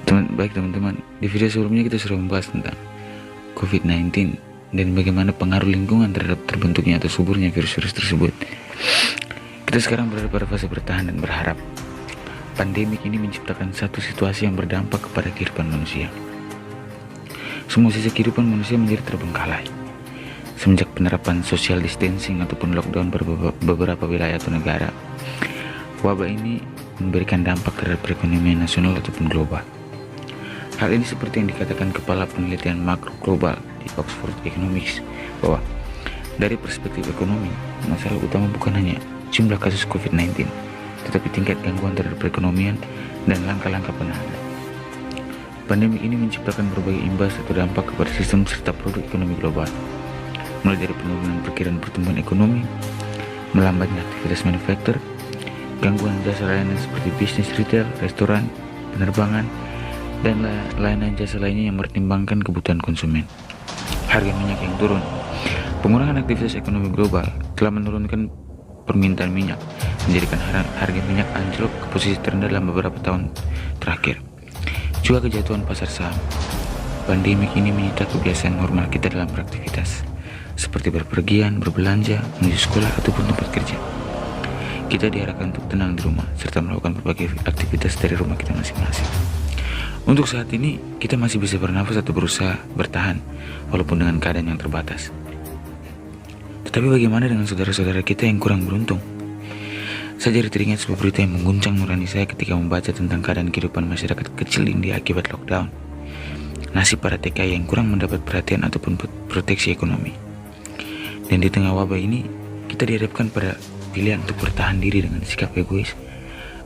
Baik teman-teman, di video sebelumnya kita sudah membahas tentang COVID-19 dan bagaimana pengaruh lingkungan terhadap terbentuknya atau suburnya virus-virus tersebut. Kita sekarang berada pada fase bertahan dan berharap. Pandemik ini menciptakan satu situasi yang berdampak kepada kehidupan manusia. Semua sisi kehidupan manusia menjadi terbengkalai. Semenjak penerapan social distancing ataupun lockdown beberapa wilayah atau negara, wabah ini memberikan dampak terhadap perekonomian nasional ataupun global. Hal ini seperti yang dikatakan Kepala Penelitian Makro Global di Oxford Economics, bahwa dari perspektif ekonomi, masalah utama bukan hanya jumlah kasus COVID-19, tetapi tingkat gangguan terhadap perekonomian dan langkah-langkah penahanan. Pandemi ini menciptakan berbagai imbas atau dampak kepada sistem serta produk ekonomi global, mulai dari penurunan perkiraan pertumbuhan ekonomi, melambatnya aktivitas manufaktur, gangguan jasa layanan seperti bisnis retail, restoran, penerbangan, dan layanan jasa lainnya yang mempertimbangkan kebutuhan konsumen. Harga minyak yang turun. Pengurangan aktivitas ekonomi global telah menurunkan permintaan minyak, menjadikan harga minyak anjlok ke posisi terendah dalam beberapa tahun terakhir. Juga kejatuhan pasar saham. Pandemik ini menyita kebiasaan normal kita dalam beraktivitas, seperti berpergian, berbelanja, menuju sekolah, ataupun tempat kerja. Kita diarahkan untuk tenang di rumah, serta melakukan berbagai aktivitas dari rumah kita masing-masing. Untuk saat ini, kita masih bisa bernafas atau berusaha bertahan, walaupun dengan keadaan yang terbatas. Tetapi bagaimana dengan saudara-saudara kita yang kurang beruntung? Saya jadi teringat sebuah berita yang mengguncang nurani saya ketika membaca tentang keadaan kehidupan masyarakat kecil India akibat lockdown. Nasib para TKI yang kurang mendapat perhatian ataupun proteksi ekonomi. Dan di tengah wabah ini, kita dihadapkan pada pilihan untuk bertahan diri dengan sikap egois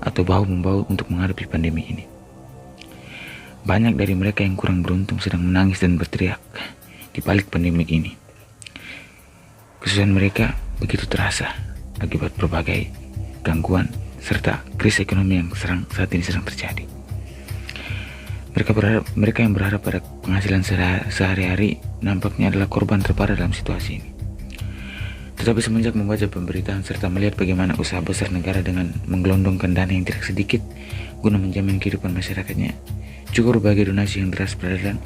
atau bahu-membahu untuk menghadapi pandemi ini. Banyak dari mereka yang kurang beruntung sedang menangis dan berteriak di balik pandemik ini. Kesusahan mereka begitu terasa akibat berbagai gangguan serta krisis ekonomi yang saat ini sedang terjadi. Mereka yang berharap pada penghasilan sehari-hari nampaknya adalah korban terparah dalam situasi ini. Tetapi semenjak membaca pemberitaan serta melihat bagaimana usaha besar negara dengan menggelondongkan dana yang tidak sedikit guna menjamin kehidupan masyarakatnya, juga berbagai donasi yang deras berada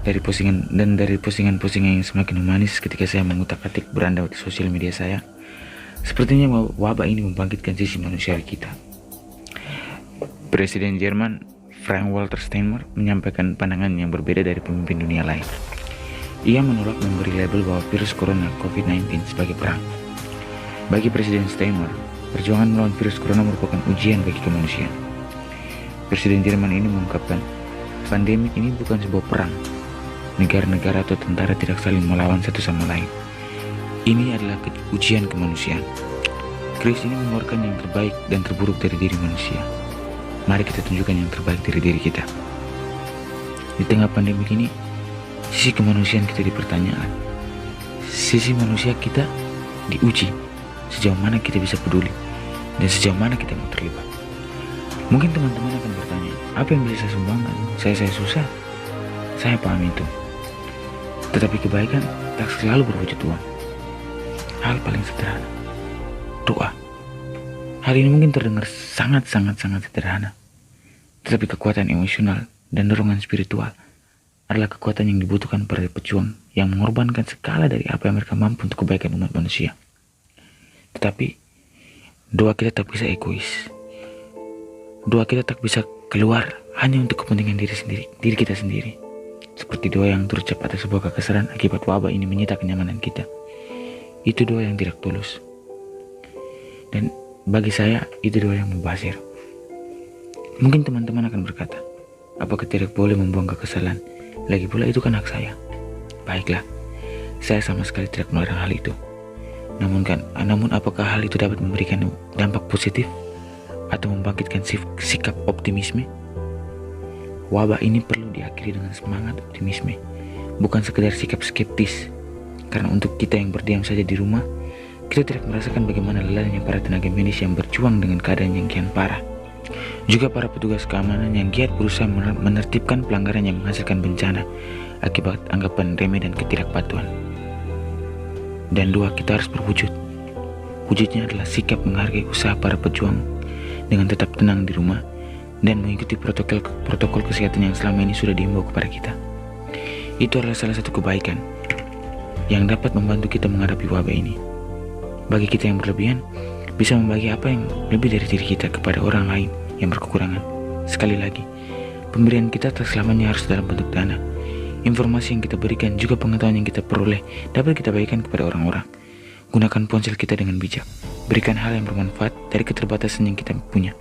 dari postingan-postingan yang semakin humanis ketika saya mengutak-atik beranda di sosial media saya, sepertinya wabah ini membangkitkan sisi manusiawi kita. Presiden Jerman Frank-Walter Steinmeier menyampaikan pandangan yang berbeda dari pemimpin dunia lain. Ia menolak memberi label bahwa virus corona COVID-19 sebagai perang. Bagi Presiden Steinmeier, perjuangan melawan virus corona merupakan ujian bagi kemanusiaan. Presiden Jerman ini mengungkapkan, pandemik ini bukan sebuah perang. Negara-negara atau tentara tidak saling melawan satu sama lain. Ini adalah ujian kemanusiaan. Krisis ini mengeluarkan yang terbaik dan terburuk dari diri manusia. Mari kita tunjukkan yang terbaik dari diri kita. Di tengah pandemik ini, sisi kemanusiaan kita dipertanyakan. Sisi manusia kita diuji. Sejauh mana kita bisa peduli dan sejauh mana kita mau terlibat. Mungkin teman-teman akan bertanya, apa yang bisa saya sumbangkan? Saya susah. Saya paham itu. Tetapi kebaikan tak selalu berwujud uang. Hal paling sederhana, doa. Hal ini mungkin terdengar sangat sederhana. Tetapi kekuatan emosional dan dorongan spiritual adalah kekuatan yang dibutuhkan para pejuang yang mengorbankan segala dari apa yang mereka mampu untuk kebaikan umat manusia. Tetapi doa kita tak bisa egois. Doa kita tak bisa keluar hanya untuk kepentingan diri kita sendiri. Seperti doa yang terucap atas sebuah kekesalan akibat wabah ini menyita kenyamanan kita. Itu doa yang tidak tulus. Dan bagi saya, itu doa yang mubazir. Mungkin teman-teman akan berkata, apakah tidak boleh membuang kekesalan? Lagi pula itu kan hak saya. Baiklah, saya sama sekali tidak melarang hal itu. Namun apakah hal itu dapat memberikan dampak positif atau membangkitkan sikap optimisme? Wabah ini perlu diakhiri dengan semangat optimisme, bukan sekedar sikap skeptis. Karena untuk kita yang berdiam saja di rumah, kita tidak merasakan bagaimana lelahnya para tenaga medis yang berjuang dengan keadaan yang kian parah. Juga para petugas keamanan yang giat berusaha menertibkan pelanggaran yang menghasilkan bencana akibat anggapan remeh dan ketidakpatuhan. Dan doa kita harus berwujud. Wujudnya adalah sikap menghargai usaha para pejuang dengan tetap tenang di rumah dan mengikuti protokol kesehatan yang selama ini sudah diimbau kepada kita. Itu adalah salah satu kebaikan yang dapat membantu kita menghadapi wabah ini. Bagi kita yang berlebihan, bisa membagi apa yang lebih dari diri kita kepada orang lain yang berkekurangan. Sekali lagi, pemberian kita tak selamanya harus dalam bentuk dana. Informasi yang kita berikan, juga pengetahuan yang kita peroleh, dapat kita bagikan kepada orang-orang. Gunakan ponsel kita dengan bijak. Berikan hal yang bermanfaat dari keterbatasan yang kita punya.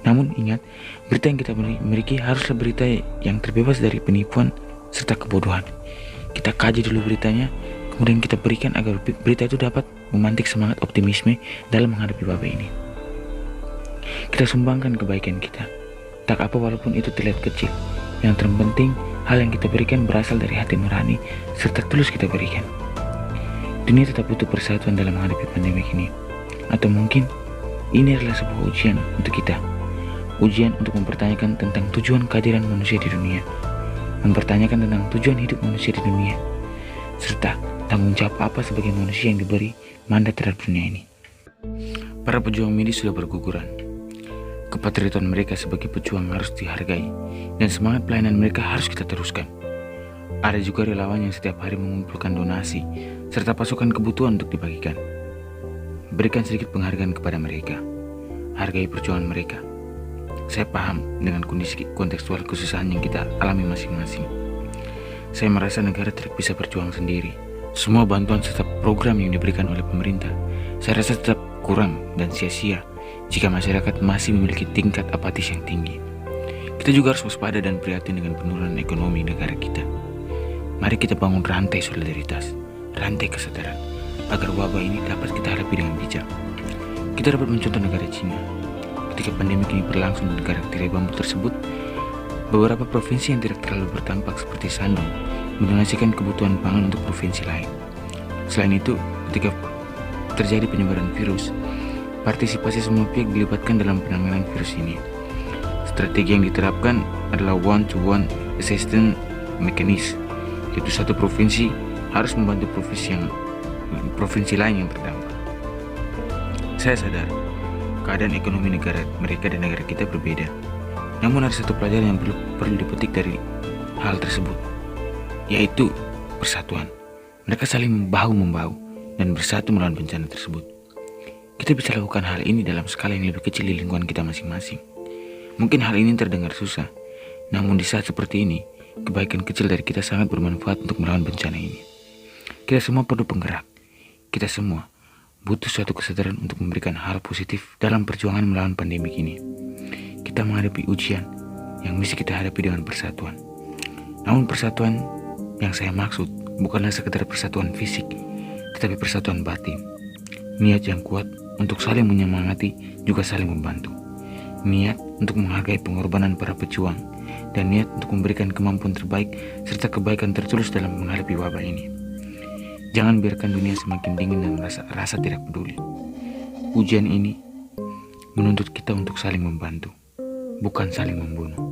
Namun ingat, berita yang kita miliki haruslah berita yang terbebas dari penipuan serta kebodohan. Kita kaji dulu beritanya, kemudian kita berikan agar berita itu dapat memantik semangat optimisme dalam menghadapi wabah ini. Kita sumbangkan kebaikan kita, tak apa walaupun itu terlihat kecil. Yang terpenting, hal yang kita berikan berasal dari hati nurani serta tulus kita berikan. Dunia tetap butuh persatuan dalam menghadapi pandemi ini. Atau mungkin ini adalah sebuah ujian untuk kita. Ujian untuk mempertanyakan tentang tujuan kehadiran manusia di dunia, mempertanyakan tentang tujuan hidup manusia di dunia, serta tanggung jawab apa sebagai manusia yang diberi mandat terhadap dunia ini. Para pejuang medis sudah berguguran. Kepatriotan mereka sebagai pejuang harus dihargai, dan semangat pelayanan mereka harus kita teruskan. Ada juga relawan yang setiap hari mengumpulkan donasi serta pasukan kebutuhan untuk dibagikan. Berikan sedikit penghargaan kepada mereka. Hargai perjuangan mereka. Saya paham dengan kondisi kontekstual kesusahan yang kita alami masing-masing. Saya merasa negara tidak bisa berjuang sendiri. Semua bantuan serta program yang diberikan oleh pemerintah, saya rasa tetap kurang dan sia-sia jika masyarakat masih memiliki tingkat apatis yang tinggi. Kita juga harus waspada dan prihatin dengan penurunan ekonomi negara kita. Mari kita bangun rantai solidaritas, rantai kesadaran, agar wabah ini dapat kita hadapi dengan bijak. Kita dapat mencontoh negara Cina. Ketika pandemi ini berlangsung di negara tirai bambu tersebut, beberapa provinsi yang tidak terlalu berdampak seperti Shandong mendonasikan kebutuhan pangan untuk provinsi lain. Selain itu, ketika terjadi penyebaran virus, partisipasi semua pihak dilibatkan dalam penanganan virus ini. Strategi yang diterapkan adalah one-to-one assistance mechanism, yaitu satu provinsi harus membantu provinsi lain yang terdampak. Saya sadar keadaan ekonomi negara mereka dan negara kita berbeda. Namun ada satu pelajaran yang perlu dipetik dari hal tersebut, yaitu persatuan. Mereka saling membahu-membahu dan bersatu melawan bencana tersebut. Kita bisa lakukan hal ini dalam skala yang lebih kecil di lingkungan kita masing-masing. Mungkin hal ini terdengar susah, namun di saat seperti ini, kebaikan kecil dari kita sangat bermanfaat untuk melawan bencana ini. Kita semua perlu penggerak. Kita semua butuh suatu kesadaran untuk memberikan hal positif dalam perjuangan melawan pandemi ini. Kita menghadapi ujian yang mesti kita hadapi dengan persatuan. Namun persatuan yang saya maksud bukanlah sekedar persatuan fisik, tetapi persatuan batin. Niat yang kuat untuk saling menyemangati, juga saling membantu. Niat untuk menghargai pengorbanan para pejuang, dan niat untuk memberikan kemampuan terbaik serta kebaikan tertulus dalam menghadapi wabah ini. Jangan biarkan dunia semakin dingin dan rasa tidak peduli. Ujian ini menuntut kita untuk saling membantu, bukan saling membunuh.